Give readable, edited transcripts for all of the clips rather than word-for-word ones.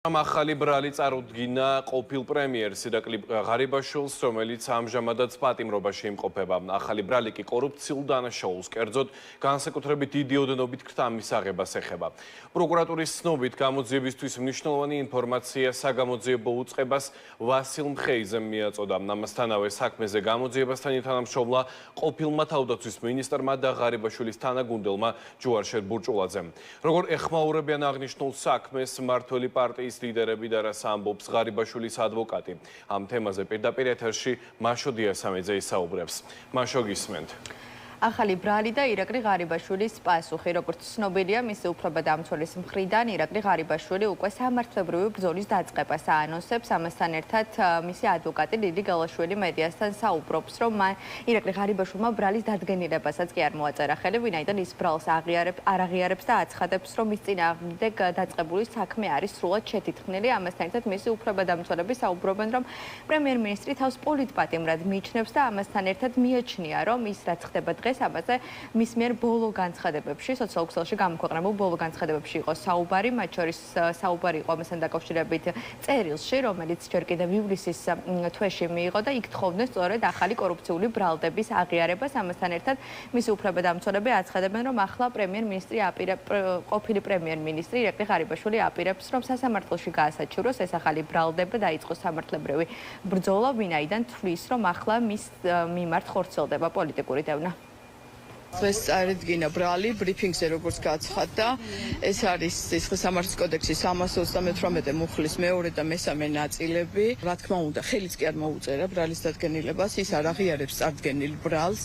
ახალი ბრალი წარუდგინა ყოფილ პრემიერს ირაკლი ღარიბაშვილს, რომელიც ამჟამადაც პატიმრობაში იმყოფება. ახალი ბრალი კი კორუფციულ დანაშაულს, კერძოდ განსაკუთრებით დიდი ოდენობით ქრთა მისაღებას ეხება. პროკურატურის ცნობით გამოძიებისთვის მნიშვნელოვანი ინფორმაცია საგამოძიებო უწყებას ვასილ მხეიძემ მიაწოდა. ამასთანავე საქმეზე გამოძიებასთან თანამშრომლა ყოფილმა თავდაცვის მინისტრმა და ღარიბაშვილის თანაგუნდელმა ჯუარშერ ბურჭულაძემ. როგორ ეხმაურებიან აღნიშნულ საქმეს მმართველი პარტიის ლიდერები და რას ამბობს ღარიბაშვილის ადვოკატი. ამ თემაზე პირდაპირ ეთერში მაშო დიასამიძე ისაუბრებს. მაშო, გისმენთ. ახალი ბრალი და ირაკლი ღარიბაშვილის პასუხი. როგორც ცნობილია, მისი უფლებადამცველის მხრიდან ირაკლი ღარიბაშვილი უკვე სამართლებრივი ბრძოლის დაწყებას აანონსებს. ამასთან ერთად მისი ადვოკატი ლილი გალაშვილი მედიასთან საუბრობს, რომ მან ირაკლი ღარიბაშვილმა ბრალის დადგენილებასაც კი არ მოაწერა ხელი, ვინაიდან ის ბრალს არ აღიარებს და აცხადებს, რომ მის წინააღმდეგ დაწყებული საქმე არის სრულად შეთითხნილი. ამასთან ერთად მისი უფლებადამცველები საუბრობენ, რომ პრემიერ-მინისტრი თავს პოლიტპატიმრად მიიჩნევს და ამასთან ერთად მიაჩნია, რომ ის რაც ხდება ამაზე მის მიერ ბოლო განცხადებებში, სოციალურ ქსელში გამოქვეყნებულ ბოლო განცხადებებში იყო საუბარი, მათ შორის საუბარი იყო ამასთან დაკავშირებით წერილში, რომელიც ჯერ კიდევ ივლისის თვეში მიიღო და იქ თხოვდნენ სწორედ ახალი კორუფციული ბრალდების აღიარებას. ამასთან ერთად მისი უფლებადამცველები აცხადებენ, რომ ახლა ყოფილი პრემიერ-მინისტრი ირაკლი ღარიბაშვილი აპირებს, რომ სასამართლოში გაასაჩივროს ეს ახალი ბრალდება და დაიწყოს სამართლებრივი ბრძოლა, ვინაიდან თვლის, რომ ახლა მის მიმართ ხორციელდება პოლიტიკური დევნა. დღეს წარადგინა ბრალი ბრიფინგზე როგორც გაცხადდა, ეს არის სამართლის კოდექსის 328 მუხლის მეორე და მესამე ნაწილები. რა თქმა უნდა, ხელიც კი არ მოუწერა ბრალის დადგენილებას, ის არ აღიარებს წარდგენილ ბრალს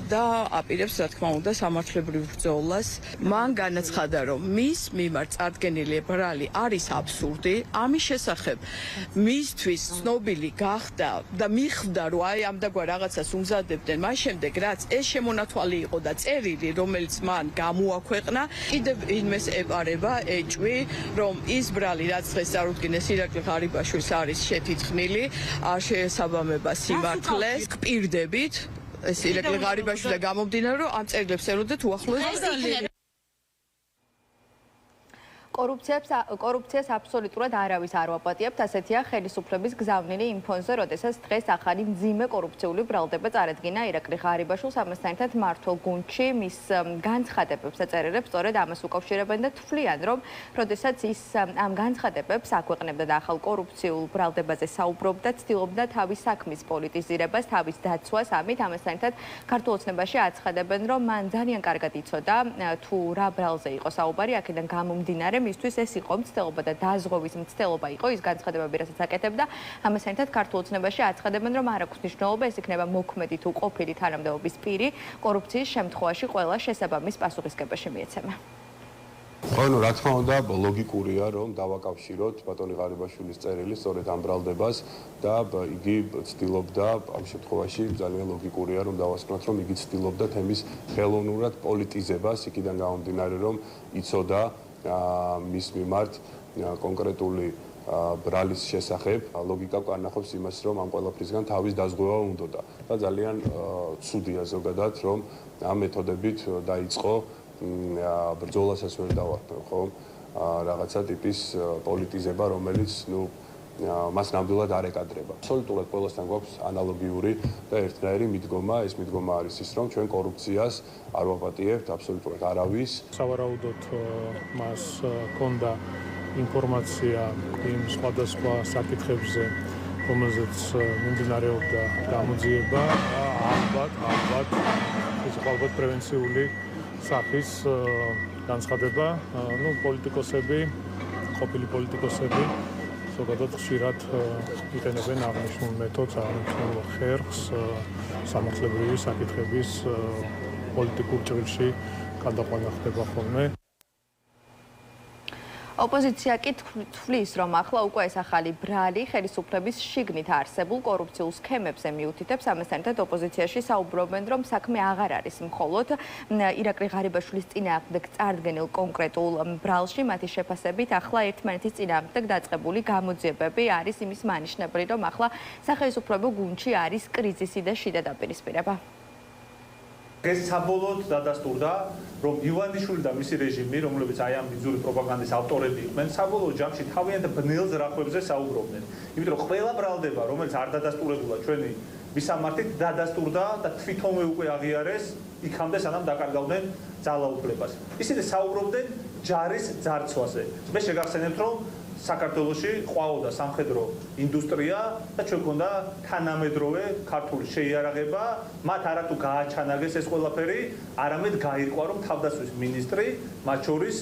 და აპირებს, რა თქმა უნდა, სამართლებრივ ბრძოლას. მან განაცხადა, რომ მის მიმართ წარდგენილი ბრალი არის აბსურდი, ამის შესახებ მისთვის ცნობილი გახდა და მიხვდა, რომ აი ამდაგვა რაღაცას უმზადებდნენ, მას შემდეგ რაც ეს შემონათვალი იყო და წერილი, რომელიც მან გამოაქვეყნა, კიდევ იმეს ეპარება ეჭვი, რომ ის ბრალი, რაც დღეს წარუდგინეს ირაკლი ღარიბაშვილს არის შეთითხნილი, არ შეესაბამება სიმართლეს. გპირდებით, ეს ირაკლი ღარიბაშვილზე გამომდინარე, რომ ამ წერილებს ელოდეთ უახლოეს ბრალი. კორუფციას აბსოლუტურად არავის არ ვაპატიებთ, ასეთია ხელისუფლების გზავნილი იმ ფონზე, როდესაც დღეს ახალი მძიმე კორუფციული ბრალდება წარადგინა ირაკლი ღარიბაშვილს. ამასთან ერთად მმართველ გუნდში მის განცხადებებს და წერილებს სწორედ ამას უკავშირებენ და თვლიან, რომ როდესაც ის ამ განცხადებებს აქვეყნებდა და ახალ კორუფციულ ბრალდებაზე საუბრობდა, ცდილობდა თავის საქმის პოლიტიზირებას, თავის დაცვას. ამით ამასთან ერთად ქართულ ოცნებაში აცხადებენ, რომ მან ძალიან კარგად იცოდა თუ რა ბრალზე იყო საუბარი, აქედან გამომდინარე მისთვის ეს იყო მცდელობა და დაზღვევის მცდელობა იყო ის განცხადებები, რასაც აკეთებდა. ამასთან ერთად ქართულ ოცნებაში აცხადებენ, რომ არ აქვს მნიშვნელობა, ეს იქნება მოქმედი თუ ყოფილი თანამდებობის პირი, კორუფციის შემთხვევაში ყველა შესაბამის პასუხისგებაში მიეცემა. ანუ რა თქმა უნდა, ლოგიკურია, რომ დავაკავშიროთ ბატონი ღარიბაშვილის წერილი სწორედ ამ ბრალდებას და იგი ცდილობდა ამ შემთხვევაში ძალიან ლოგიკურია, რომ დავასკვნათ, რომ იგი ცდილობდა თემის ხელოვნურად პოლიტიზებას, იქიდან გამომდინარე, რომ იცოდა მის მიმართ კონკრეტული ბრალის შესახებ. ლოგიკა განახობს იმას, რომ ამ ყველაფრისგან თავის დაზღვევა უნდოდა და ძალიან ცუდია ზოგადად, რომ ამ მეთოდებით დაიწყო ბრძოლასაც ვერ დავარდნო, ხო? რაღაცა ტიპის პოლიტიზება, რომელიც მას ნამდვილად არ ეკადრება. აბსოლუტურად ყველასთან გვაქვს ანალოგიური და ერთნაირი მიდგომა. ეს მიდგომა არის ის, რომ ჩვენ კორუფციას არ ვაპატიებთ აბსოლუტურად არავის. სავარაუდოდ მას ჰქონდა ინფორმაცია იმ სხვადასხვა საკითხებზე, რომელზეც მიმდინარეობდა გამოძიება. ალბათ ეს ალბათ პრევენციული სახის განცხადება. პოლიტიკოსები, ყოფილი პოლიტიკოსები ზოგადად ხშირად იყენებენ აღნიშნულ მეთოდს, აღნიშნულ ხერხს სამართლებრივი საკითხების პოლიტიკურ ჭრილში გადაყვანა ხდება ხოლმე. ოპოზიცია კი თვლის, რომ ახლა უკვე ეს ახალი ბრალი ხელისუფლების შიგნით არსებულ კორუფციულ სქემებზე მიუთითებს. ამასთან ერთად ოპოზიციაში საუბრობენ, რომ საქმე აღარ არის მხოლოდ ირაკლი ღარიბაშვილის წინააღმდეგ წარდგენილ კონკრეტულ ბრალში, მათი შეფასებით ახლა ერთმანეთის წინააღმდეგ დაწყებული გამოძიებები არის იმის მანიშნებელი, რომ ახლა სახელმწიფო გუნდში არის კრიზისი და შიდა დაპირისპირება. ეს საბოლოოდ დადასტურდა, რომ ივანიშვილი და მისი რეჟიმი, რომლებიც აი ამ ბიძური პროპაგანდის ავტორები იყვნენ, საბოლოო ჯამში თავიანთ ბნელ ზრახვებზე საუბრობდნენ. იმიტომ რომ ყველა ბრალდება, რომელიც არ დადასტურებულა ჩვენი მისამართით, დადასტურდა და თვითონვე უკვე აღიარეს იქამდე სანამ დაკარგავდნენ ძალაუფლებას. ისინი საუბრობდნენ ჯარის ძარცვაზე. მე შეგახსენებთ, რომ საქართველოში ყვაოდა სამხედრო ინდუსტრია და ჩვენ გქონდა თანამედროვე ქართული შეიარაღება, მათ არათუ გააჩანაგეს ეს ყველაფერი, არამედ გაირკვა, რომ თავდაცვის მინისტრი მათ შორის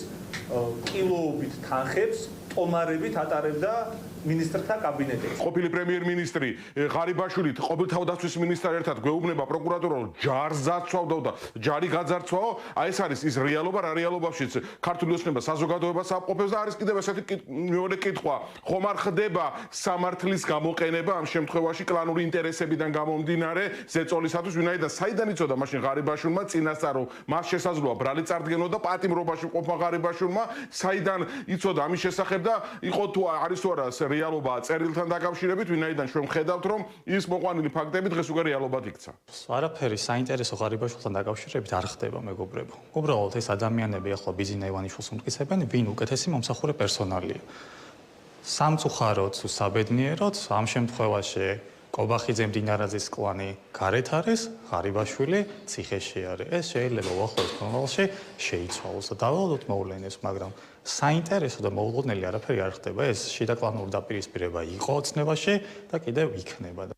კილოობით თანხებს ტომარებით ატარებდა მინისტრთა კაბინეტებში. ყოფილი პრემიერ-მინისტრი ღარიბაშვილი ყოფილ თავდაცვის მინისტრთან ერთად გვეუბნება პროკურატურა, რომ ჯარს ძარცვავდა და ჯარი გაძარცვაო, აი ეს არის ის რეალობა, რა რეალობაშიც ქართული ოცნება საზოგადოებას აპყოფებს და არის კიდევ ესეთი მეორე კითხვა, ხომ არ ხდება სამართლის გამოყენება ამ შემთხვევაში კლანური ინტერესებიდან გამომდინარე ზეწოლისათვის, ვინაიდან საიდან იცოდა მაშინ ღარიბაშვილმა წინასწარ, რომ მას შესაძლოა ბრალი წარდგენო და პატიმრობაში ყოფნა ღარიბაშვილმა, საიდან იცოდა ამის შესახებ და იყო თუ არის თუ არა რეალობა წერილთან დაკავშირებით, ვინაიდან ჩვენ ვხედავთ, რომ ის მოყვანილი ფაქტები დღეს უკვე რეალობად იქცა. არაფერი საინტერესო ღარიბაშვილთან დაკავშირებით არ ხდება, მეგობრებო. უბრალოდ ეს ადამიანები ახლა ბიზინა ივანიშვილს უმტკიცებენ, ვინ უკეთესი მომსახურე პერსონალია. სამწუხაროდ, საბედნიეროდ, ამ შემთხვევაში კობახიძე მდინარაძის კლანი გარეთ არის, ღარიბაშვილი ციხეში არის. ეს შეიძლება უახლოეს მომავალში შეიცვალოს და დავალოთ მოვლენებს, მაგრამ საინტერესო და მოულოდნელი არაფერი არ ხდება. ეს შიდა კლანური დაპირისპირება იყო ოცნებაში და კიდევ იქნება.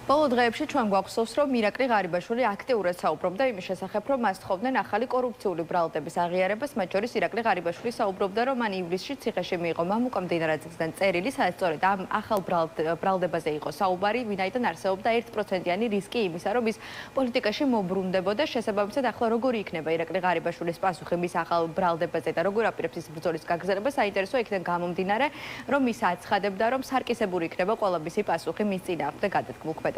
ბოლო დღეებში ჩვენ გვახსოვს, რომ ირაკლი ღარიბაშვილი აქტიურად საუბრობდა იმის შესახებ, რომ მას თხოვდნენ ახალი კორუფციული ბრალდების აღიარებას, მათ შორის ირაკლი ღარიბაშვილი საუბრობდა, რომ მან ივლისში ციხეში მიიღო მამუკა მდინარაძისგან წერილი, სადაც სწორედ ამ ახალ ბრალდებაზე იყო საუბარი, ვინაიდან არსებობდა 1%-იანი რისკი იმისა, რომ ის პოლიტიკაში მობრუნდებოდა. შესაბამისად, ახლა როგორი იქნება ირაკლი ღარიბაშვილის პასუხი მის ახალ ბრალდებაზე და როგორ აპირებს ის ბრძოლის გაგრძელება, საინტერესო იქიდან გამომდინარე, რომ ის აცხადებდა, რომ სარკისებური იქნება ყველა მისი პასუხი მის წინააღმდეგ გადადგმულ ქმედებებზე.